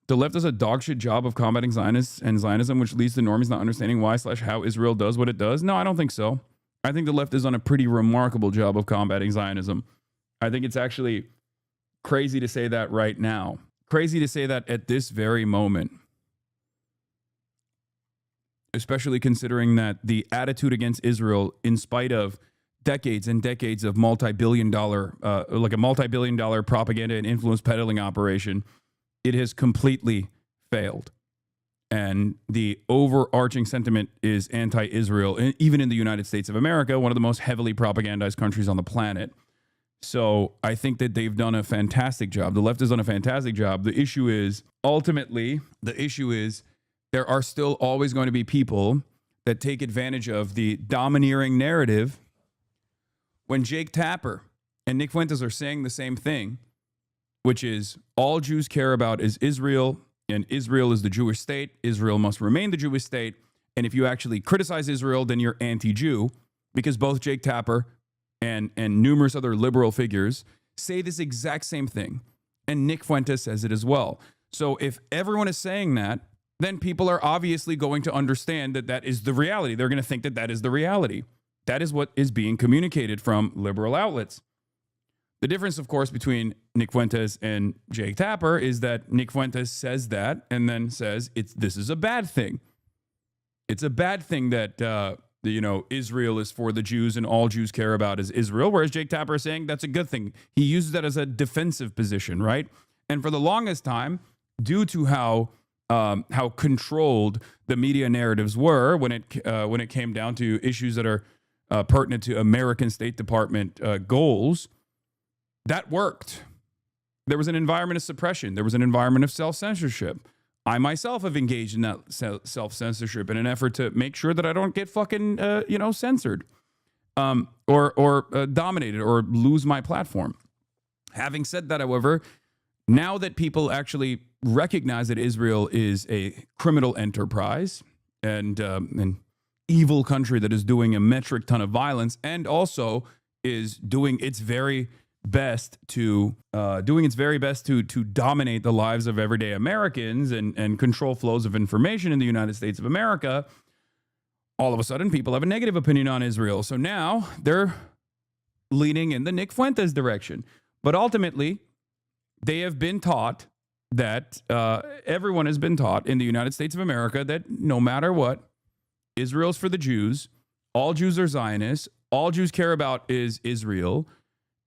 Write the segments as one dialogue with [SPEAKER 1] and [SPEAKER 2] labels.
[SPEAKER 1] The left does a dogshit job of combating Zionists and Zionism, which leads to normies not understanding why/how Israel does what it does. No, I don't think so. I think the left has done a pretty remarkable job of combating Zionism. I think it's actually crazy to say that right now. Crazy to say that at this very moment. Especially considering that the attitude against Israel, in spite of decades and decades of multi-billion-dollar propaganda and influence peddling operation, it has completely failed. And the overarching sentiment is anti-Israel, even in the United States of America, one of the most heavily propagandized countries on the planet. So I think that they've done a fantastic job. The left has done a fantastic job. The issue is, ultimately, there are still always going to be people that take advantage of the domineering narrative. When Jake Tapper and Nick Fuentes are saying the same thing, which is all Jews care about is Israel, and Israel is the Jewish state. Israel must remain the Jewish state. And if you actually criticize Israel, then you're anti-Jew, because both Jake Tapper and numerous other liberal figures say this exact same thing. And Nick Fuentes says it as well. So if everyone is saying that, then people are obviously going to understand that that is the reality. They're going to think that that is the reality. That is what is being communicated from liberal outlets. The difference, of course, between Nick Fuentes and Jake Tapper is that Nick Fuentes says that and then says this is a bad thing. It's a bad thing that Israel is for the Jews and all Jews care about is Israel, whereas Jake Tapper is saying that's a good thing. He uses that as a defensive position, right? And for the longest time, due to how controlled the media narratives were when it came down to issues that are pertinent to American State Department goals, that worked. There was an environment of suppression. There was an environment of self-censorship. I myself have engaged in that self-censorship in an effort to make sure that I don't get fucking censored or dominated or lose my platform. Having said that, however, now that people actually recognize that Israel is a criminal enterprise and an evil country that is doing a metric ton of violence and also is doing its very best to dominate the lives of everyday Americans and control flows of information in the United States of America, all of a sudden people have a negative opinion on Israel. So now they're leaning in the Nick Fuentes direction. But ultimately, they have been taught that everyone has been taught in the United States of America that no matter what, Israel's for the Jews, all Jews are Zionists, all Jews care about is Israel,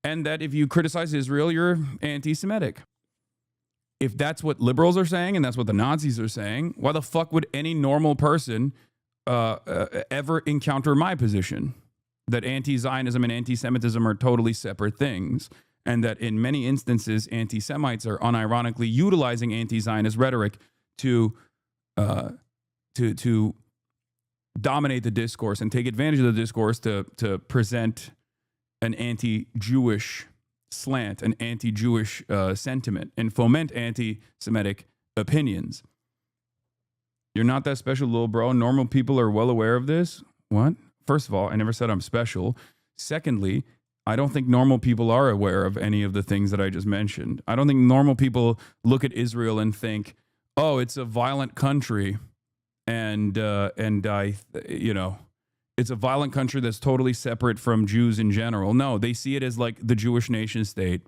[SPEAKER 1] and that if you criticize Israel, you're anti-Semitic. If that's what liberals are saying and that's what the Nazis are saying, why the fuck would any normal person ever encounter my position? That anti-Zionism and anti-Semitism are totally separate things, and that in many instances, anti-Semites are unironically utilizing anti-Zionist rhetoric to dominate the discourse and take advantage of the discourse to present an anti-Jewish slant, an anti-Jewish sentiment, and foment anti-Semitic opinions. You're not that special, little bro. Normal people are well aware of this. What? First of all, I never said I'm special. Secondly, I don't think normal people are aware of any of the things that I just mentioned. I don't think normal people look at Israel and think, oh, it's a violent country. And it's a violent country that's totally separate from Jews in general. No, they see it as like the Jewish nation state.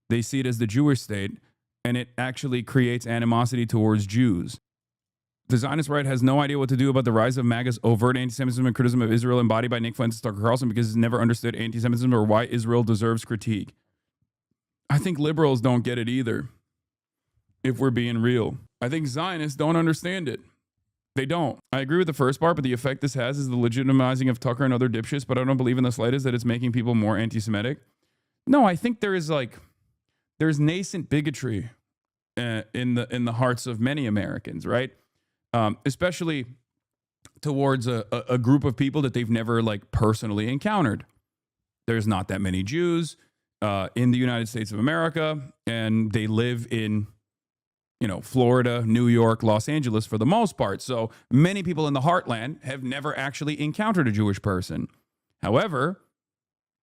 [SPEAKER 1] They see it as the Jewish state, and it actually creates animosity towards Jews. The Zionist right has no idea what to do about the rise of MAGA's overt anti-Semitism and criticism of Israel embodied by Nick Fuentes and Tucker Carlson because it's never understood anti-Semitism or why Israel deserves critique. I think liberals don't get it either, if we're being real. I think Zionists don't understand it. They don't. I agree with the first part, but the effect this has is the legitimizing of Tucker and other dipshits, but I don't believe in the slightest that it's making people more anti-Semitic. No, I think there's nascent bigotry in the hearts of many Americans, right? Especially towards a group of people that they've never personally encountered. There's not that many Jews in the United States of America, and they live in Florida, New York, Los Angeles for the most part. So many people in the heartland have never actually encountered a Jewish person. However,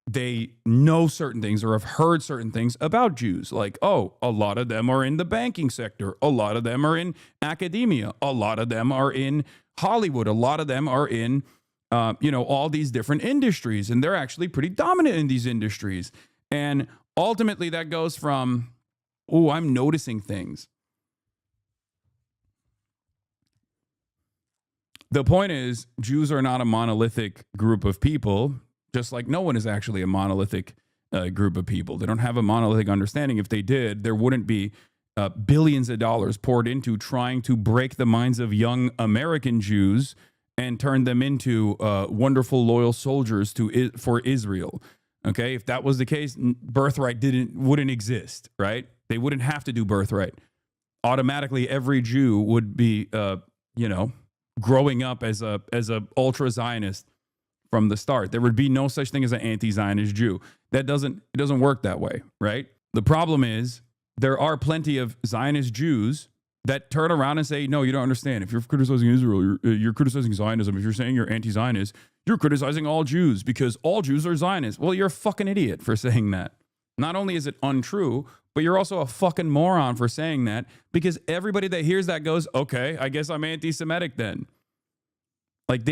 [SPEAKER 1] they know certain things or have heard certain things about Jews. Like, oh, a lot of them are in the banking sector. A lot of them are in academia. A lot of them are in Hollywood. A lot of them are in, all these different industries. And they're actually pretty dominant in these industries. And ultimately that goes from, oh, I'm noticing things. The point is, Jews are not a monolithic group of people, just like no one is actually a monolithic group of people. They don't have a monolithic understanding. If they did, there wouldn't be billions of dollars poured into trying to break the minds of young American Jews and turn them into wonderful, loyal soldiers for Israel. Okay, if that was the case, birthright wouldn't exist, right? They wouldn't have to do birthright. Automatically, every Jew would be, growing up as a ultra Zionist from the start. There would be no such thing as an anti-Zionist Jew. It doesn't work that way, right? The problem is there are plenty of Zionist Jews that turn around and say, no, you don't understand. If you're criticizing Israel, you're criticizing Zionism. If you're saying you're anti-Zionist, you're criticizing all Jews because all Jews are Zionists. Well, you're a fucking idiot for saying that. Not only is it untrue, but you're also a fucking moron for saying that, because everybody that hears that goes, okay, I guess I'm anti-Semitic then. Like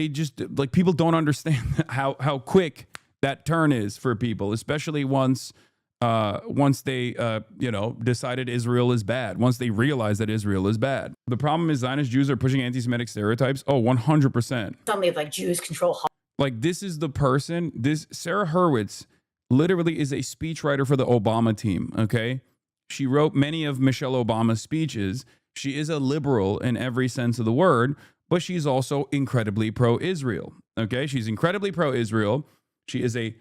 [SPEAKER 1] people don't understand how quick that turn is for people, especially once they decided Israel is bad, once they realize that Israel is bad. The problem is Zionist Jews are pushing anti-Semitic stereotypes. Oh, 100%.
[SPEAKER 2] Somebody like Jews control.
[SPEAKER 1] Like this Sarah Hurwitz literally is a speechwriter for the Obama team, okay? She wrote many of Michelle Obama's speeches. She is a liberal in every sense of the word, but she's also incredibly pro-Israel, okay? She's incredibly pro-Israel. She is a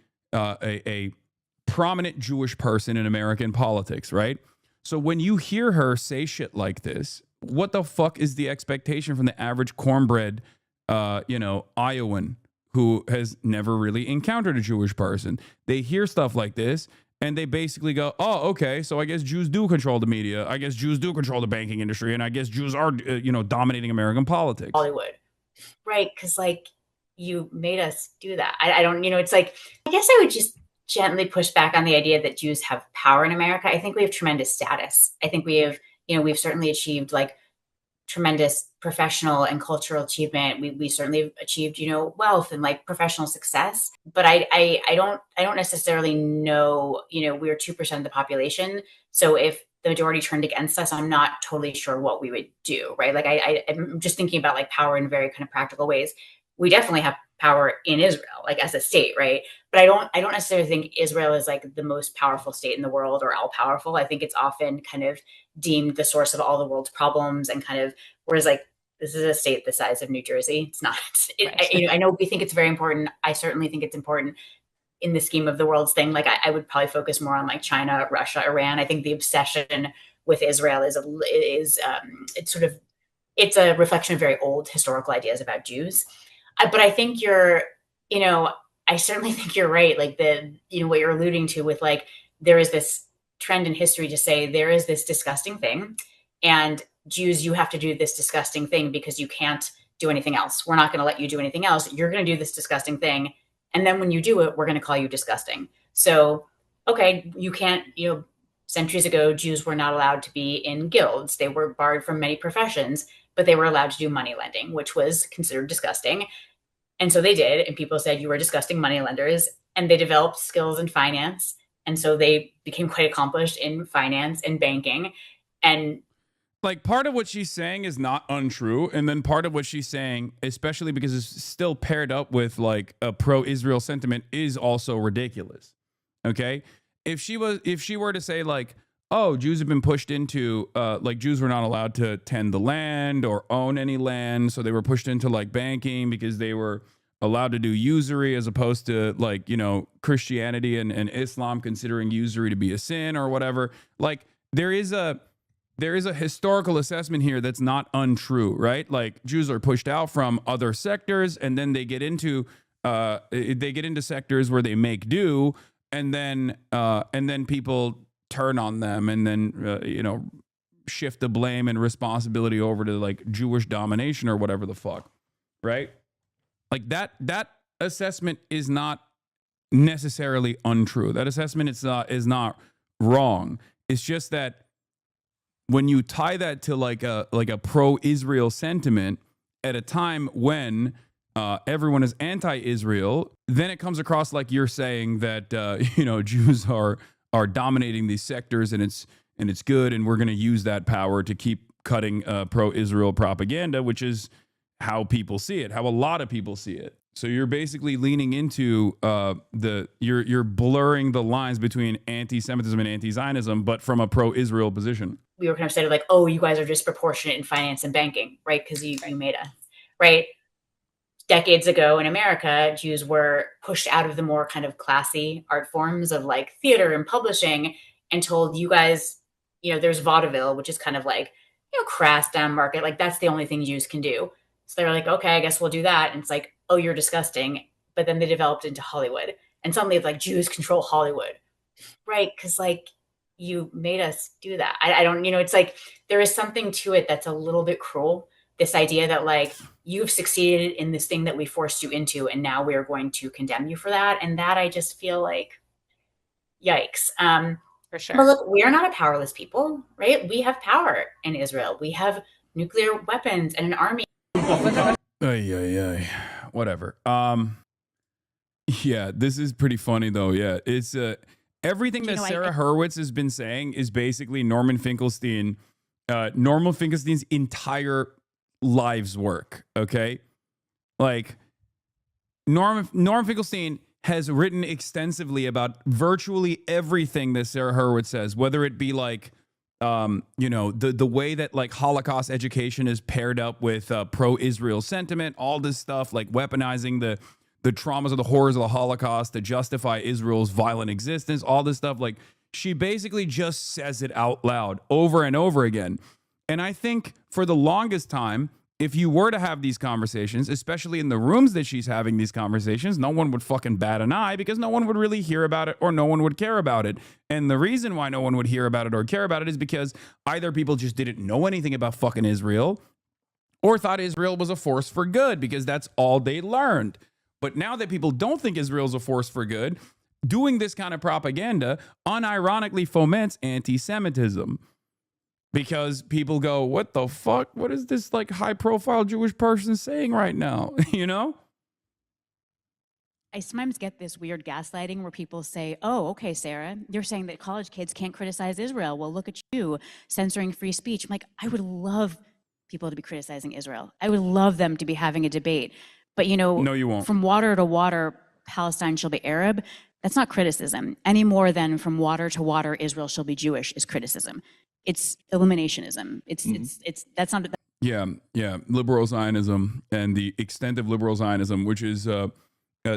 [SPEAKER 1] prominent Jewish person in American politics, right? So when you hear her say shit like this, what the fuck is the expectation from the average cornbread, Iowan who has never really encountered a Jewish person? They hear stuff like this and they basically go, oh, okay, so I guess Jews do control the media. I guess Jews do control the banking industry. And I guess Jews are, dominating American politics.
[SPEAKER 2] Hollywood. Right, because, you made us do that. I don't, it's like, I guess I would just gently push back on the idea that Jews have power in America. I think we have tremendous status. I think we have, we've certainly achieved, tremendous professional and cultural achievement. We certainly have achieved, wealth and professional success. But I don't necessarily know, we're 2% of the population. So if the majority turned against us, I'm not totally sure what we would do, right? I'm just thinking about power in very kind of practical ways. We definitely have power in Israel, as a state, right? But I don't necessarily think Israel is the most powerful state in the world or all powerful. I think it's often kind of deemed the source of all the world's problems, and whereas this is a state the size of New Jersey. It's not. I know we think it's very important. I certainly think it's important in the scheme of the world's thing. I would probably focus more on China, Russia, Iran. I think the obsession with Israel is it's a reflection of very old historical ideas about Jews. But I think I certainly think you're right. What you're alluding to with there is this trend in history to say there is this disgusting thing, and Jews, you have to do this disgusting thing because you can't do anything else. We're not going to let you do anything else. You're going to do this disgusting thing. And then when you do it, we're going to call you disgusting. So, okay, you can't, centuries ago, Jews were not allowed to be in guilds. They were barred from many professions, but they were allowed to do money lending, which was considered disgusting. And so they did. And people said you were disgusting money lenders, and they developed skills in finance. And so they became quite accomplished in finance and banking. And
[SPEAKER 1] part of what she's saying is not untrue. And then part of what she's saying, especially because it's still paired up with a pro-Israel sentiment, is also ridiculous. Okay. If she were to say oh, Jews have been pushed into, Jews were not allowed to tend the land or own any land. So they were pushed into banking because they were allowed to do usury, as opposed to Christianity and Islam considering usury to be a sin or whatever. There is a historical assessment here that's not untrue, right? Jews are pushed out from other sectors, and then they get into sectors where they make do, and then people turn on them, and then shift the blame and responsibility over to Jewish domination or whatever the fuck, right? That assessment is not necessarily untrue. That assessment is not wrong. It's just that when you tie that to like a pro-Israel sentiment at a time when everyone is anti-Israel, then it comes across like you're saying that Jews are dominating these sectors and it's good, and we're going to use that power to keep cutting pro-Israel propaganda, which is how people see it, how a lot of people see it. So you're basically leaning into you're blurring the lines between anti-Semitism and anti-Zionism, but from a pro-Israel position.
[SPEAKER 2] We were kind of said like, oh, you guys are disproportionate in finance and banking, right? Because you made us, right? Decades ago in America, Jews were pushed out of the more kind of classy art forms of like theater and publishing and told, you guys, there's vaudeville, which is kind of like, crass down market. Like that's the only thing Jews can do. So they're like, okay, I guess we'll do that. And it's like, oh, you're disgusting. But then they developed into Hollywood. And suddenly it's like Jews control Hollywood, right? Because like you made us do that. I don't, it's like there is something to it that's a little bit cruel. This idea that like you've succeeded in this thing that we forced you into, and now we are going to condemn you for that. And that I just feel like, yikes.
[SPEAKER 3] For sure.
[SPEAKER 2] But look, we are not a powerless people, right? We have power in Israel. We have nuclear weapons and an army.
[SPEAKER 1] Whatever. Yeah, this is pretty funny though. Yeah, it's everything that Sarah Hurwitz has been saying is basically Norman Finkelstein's entire life's work. Okay, like Norman Finkelstein has written extensively about virtually everything that Sarah Hurwitz says, whether it be like the way that like Holocaust education is paired up with pro-Israel sentiment, all this stuff, like weaponizing the traumas or the horrors of the Holocaust to justify Israel's violent existence, all this stuff. Like she basically just says it out loud over and over again. And I think for the longest time, if you were to have these conversations, especially in the rooms that she's having these conversations, no one would fucking bat an eye because no one would really hear about it or no one would care about it. And the reason why no one would hear about it or care about it is because either people just didn't know anything about fucking Israel or thought Israel was a force for good because that's all they learned. But now that people don't think Israel's a force for good, doing this kind of propaganda unironically foments anti-Semitism. Because people go, what the fuck? What is this like high profile Jewish person saying right now?
[SPEAKER 3] I sometimes get this weird gaslighting where people say, oh, okay, Sarah, you're saying that college kids can't criticize Israel. Well, look at you censoring free speech. I'm like, I would love people to be criticizing Israel. I would love them to be having a debate. But,
[SPEAKER 1] no, you won't.
[SPEAKER 3] From water to water, Palestine shall be Arab. That's not criticism any more than from water to water, Israel shall be Jewish is criticism. It's eliminationism. It's that's not.
[SPEAKER 1] Yeah. Liberal Zionism and the extent of liberal Zionism, which is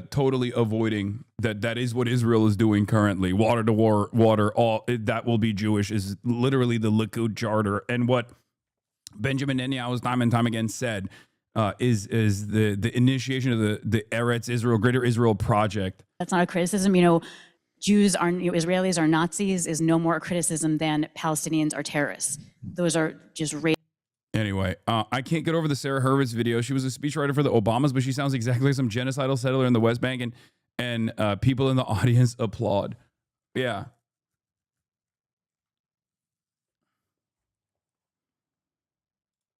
[SPEAKER 1] totally avoiding that is what Israel is doing currently. Water to water, all that will be Jewish is literally the Likud charter. And what Benjamin Netanyahu time and time again said is the initiation of the Eretz Israel, Greater Israel project.
[SPEAKER 3] That's not a criticism. Jews are Israelis are Nazis is no more a criticism than Palestinians are terrorists. Those are just
[SPEAKER 1] Anyway, I can't get over the Sarah Hurwitz video. She was a speechwriter for the Obamas, but she sounds exactly like some genocidal settler in the West Bank, and people in the audience applaud. Yeah.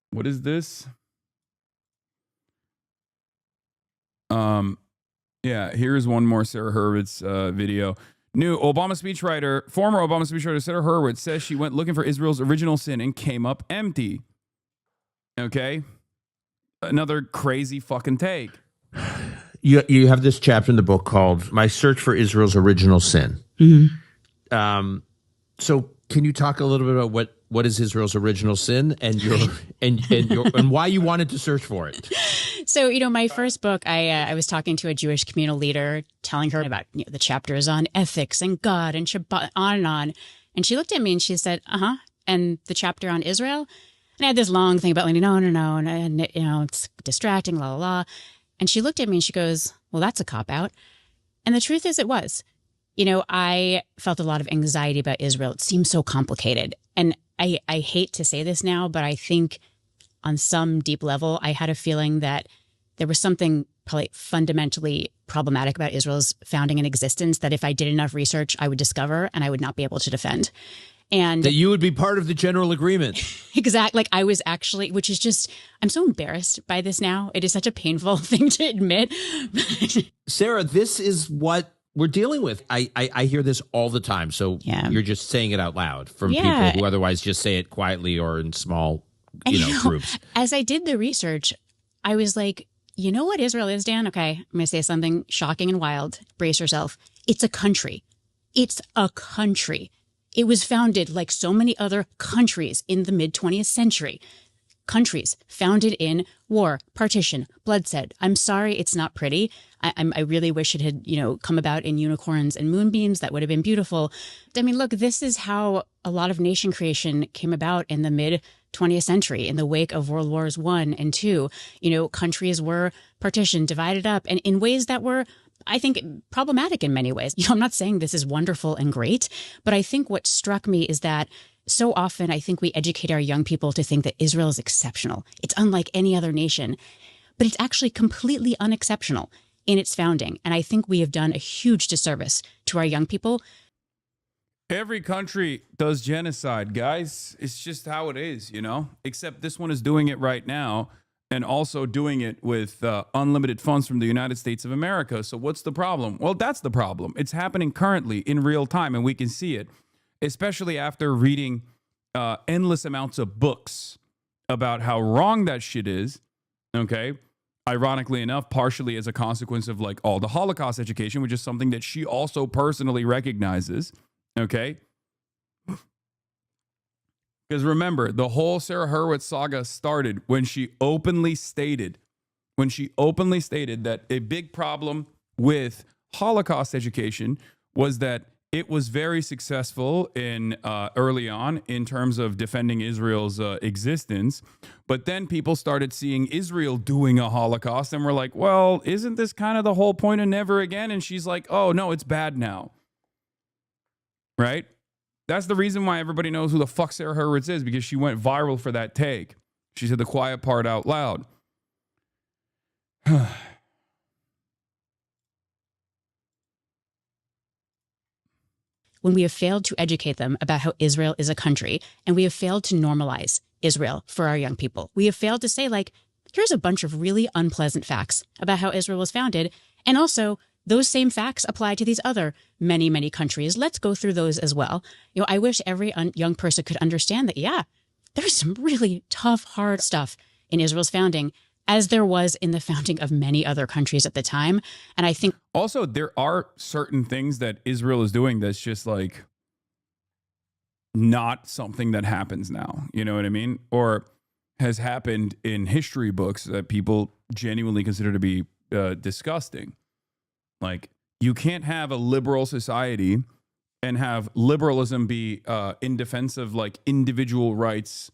[SPEAKER 1] What is this? Yeah, here's one more Sarah Hurwitz video. New former Obama speechwriter Sarah Hurwitz says she went looking for Israel's original sin and came up empty. Okay? Another crazy fucking take.
[SPEAKER 4] You have this chapter in the book called My Search for Israel's Original Sin. Mm-hmm. So can you talk a little bit about what is Israel's original sin and and why you wanted to search for it?
[SPEAKER 3] So, my first book, I was talking to a Jewish communal leader, telling her about the chapters on ethics and God and Shabbat, on and on. And she looked at me and she said, and the chapter on Israel? And I had this long thing about, no, and it's distracting, la, la, la. And she looked at me and she goes, well, that's a cop-out. And the truth is it was. I felt a lot of anxiety about Israel. It seems so complicated. And I hate to say this now, but I think on some deep level, I had a feeling that there was something probably fundamentally problematic about Israel's founding and existence that if I did enough research, I would discover and I would not be able to defend. And
[SPEAKER 4] that you would be part of the general agreement.
[SPEAKER 3] Exactly. Like I was actually, which is just, I'm so embarrassed by this now. It is such a painful thing to admit.
[SPEAKER 4] Sarah, this is what we're dealing with. I hear this all the time. So you're just saying it out loud from people who otherwise just say it quietly or in small, groups.
[SPEAKER 3] As I did the research, I was like, you know what Israel is, Dan? Okay, I'm going to say something shocking and wild. Brace yourself. It's a country. It's a country. It was founded like so many other countries in the mid-20th century. Countries founded in war, partition, bloodshed. I'm sorry it's not pretty. I really wish it had, come about in unicorns and moonbeams. That would have been beautiful. I mean, look, this is how a lot of nation creation came about in the mid-20th century in the wake of World Wars I and II. Countries were partitioned, divided up, and in ways that were, I think, problematic in many ways. I'm not saying this is wonderful and great, but I think what struck me is that so often I think we educate our young people to think that Israel is exceptional. It's unlike any other nation, but it's actually completely unexceptional in its founding. And I think we have done a huge disservice to our young people.
[SPEAKER 1] Every country does genocide, guys. It's just how it is, except this one is doing it right now and also doing it with unlimited funds from the United States of America. So what's the problem? Well, that's the problem. It's happening currently in real time, and we can see it, especially after reading endless amounts of books about how wrong that shit is, okay? Ironically enough, partially as a consequence of like all the Holocaust education, which is something that she also personally recognizes, okay? Because remember, the whole Sarah Hurwitz saga started when she openly stated that a big problem with Holocaust education was that it was very successful in early on in terms of defending Israel's existence. But then people started seeing Israel doing a Holocaust and were like, well, isn't this kind of the whole point of never again? And she's like, oh, no, it's bad now. Right? That's the reason why everybody knows who the fuck Sarah Hurwitz is, because she went viral for that take. She said the quiet part out loud.
[SPEAKER 3] When we have failed to educate them about how Israel is a country, and we have failed to normalize Israel for our young people. We have failed to say, like, here's a bunch of really unpleasant facts about how Israel was founded, and also those same facts apply to these other many, many countries. Let's go through those as well. I wish every young person could understand that, there's some really tough, hard stuff in Israel's founding, as there was in the founding of many other countries at the time. And I think
[SPEAKER 1] also there are certain things that Israel is doing that's just like not something that happens now. You know what I mean? Or has happened in history books that people genuinely consider to be disgusting. Like, you can't have a liberal society and have liberalism be in defense of like individual rights,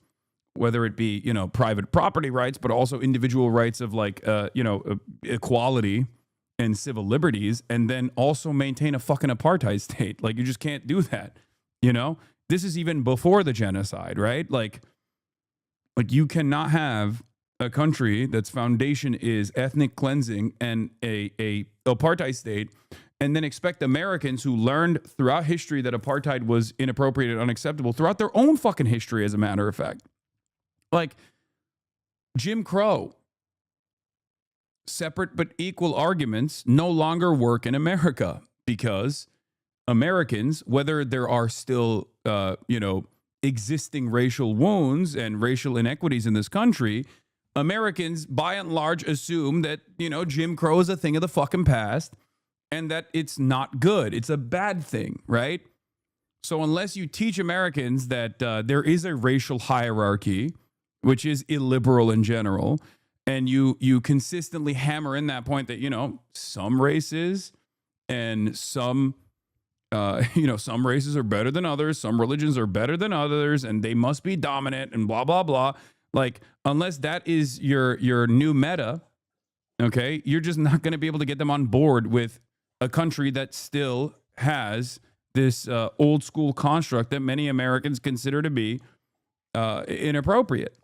[SPEAKER 1] whether it be, private property rights, but also individual rights of like, equality and civil liberties, and then also maintain a fucking apartheid state. Like, you just can't do that. This is even before the genocide, right? Like you cannot have a country that's foundation is ethnic cleansing and a apartheid state, and then expect Americans who learned throughout history that apartheid was inappropriate and unacceptable throughout their own fucking history, as a matter of fact. Like Jim Crow, separate but equal arguments no longer work in America, because Americans, whether there are still, existing racial wounds and racial inequities in this country, Americans by and large assume that, Jim Crow is a thing of the fucking past and that it's not good. It's a bad thing, right? So unless you teach Americans that there is a racial hierarchy, which is illiberal in general, and you consistently hammer in that point that, some races and some races are better than others, some religions are better than others, and they must be dominant and blah, blah, blah. Like, unless that is your new meta, okay, you're just not going to be able to get them on board with a country that still has this old school construct that many Americans consider to be inappropriate.